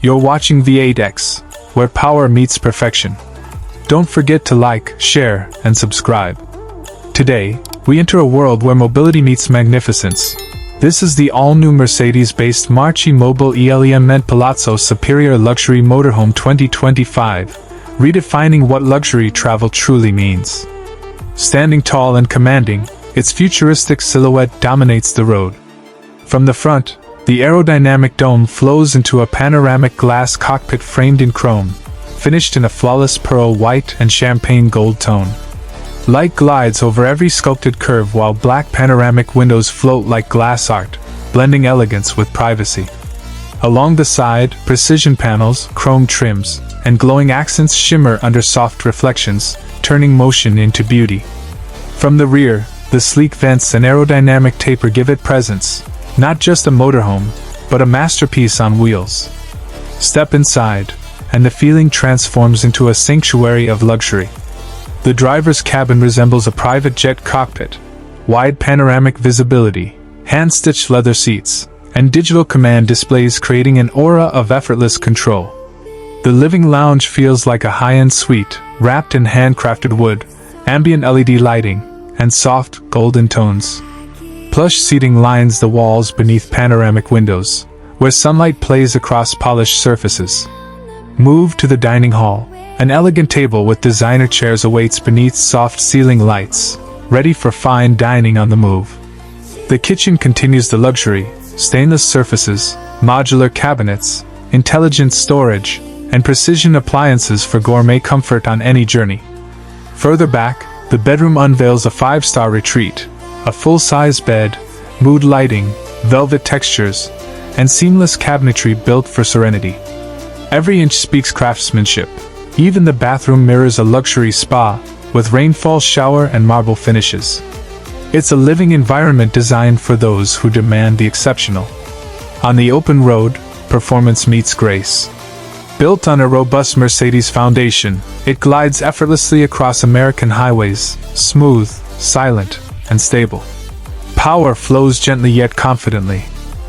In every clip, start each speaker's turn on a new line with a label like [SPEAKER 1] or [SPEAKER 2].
[SPEAKER 1] You're watching V8X, where power meets perfection. Don't forget to like, share, and subscribe. Today, we enter a world where mobility meets magnificence. This is the all-new Mercedes-based Marchi Mobile EleMMent Palazzo Superior Luxury Motorhome 2025, redefining what luxury travel truly means. Standing tall and commanding, its futuristic silhouette dominates the road. From the front, the aerodynamic dome flows into a panoramic glass cockpit framed in chrome, finished in a flawless pearl white and champagne gold tone. Light glides over every sculpted curve while black panoramic windows float like glass art, blending elegance with privacy. Along the side, precision panels, chrome trims, and glowing accents shimmer under soft reflections, turning motion into beauty. From the rear, the sleek vents and aerodynamic taper give it presence. Not just a motorhome, but a masterpiece on wheels. Step inside, and the feeling transforms into a sanctuary of luxury. The driver's cabin resembles a private jet cockpit. Wide panoramic visibility, hand-stitched leather seats, and digital command displays creating an aura of effortless control. The living lounge feels like a high-end suite, wrapped in handcrafted wood, ambient LED lighting, and soft, golden tones. Plush seating lines the walls beneath panoramic windows, where sunlight plays across polished surfaces. Move to the dining hall. An elegant table with designer chairs awaits beneath soft ceiling lights, ready for fine dining on the move. The kitchen continues the luxury: stainless surfaces, modular cabinets, intelligent storage, and precision appliances for gourmet comfort on any journey. Further back, the bedroom unveils a five-star retreat. A full-size bed, mood lighting, velvet textures, and seamless cabinetry built for serenity. Every inch speaks craftsmanship. Even the bathroom mirrors a luxury spa, with rainfall shower and marble finishes. It's a living environment designed for those who demand the exceptional. On the open road, performance meets grace. Built on a robust Mercedes foundation, it glides effortlessly across American highways, smooth, silent, and stable. Power flows gently yet confidently,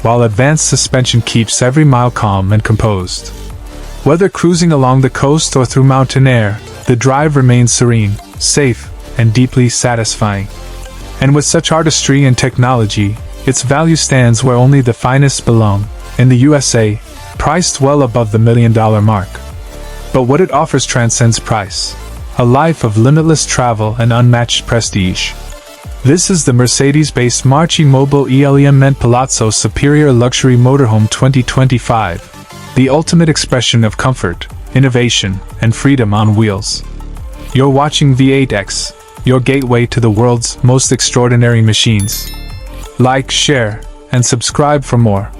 [SPEAKER 1] while advanced suspension keeps every mile calm and composed. Whether cruising along the coast or through mountain air, the drive remains serene, safe, and deeply satisfying. And with such artistry and technology, its value stands where only the finest belong, in the USA, priced well above the $1 million mark. But what it offers transcends price: a life of limitless travel and unmatched prestige. This is the Mercedes-based Marchi Mobile EleMMent Palazzo Superior Luxury Motorhome 2025, the ultimate expression of comfort, innovation, and freedom on wheels. You're watching V8X, your gateway to the world's most extraordinary machines. Like, share, and subscribe for more.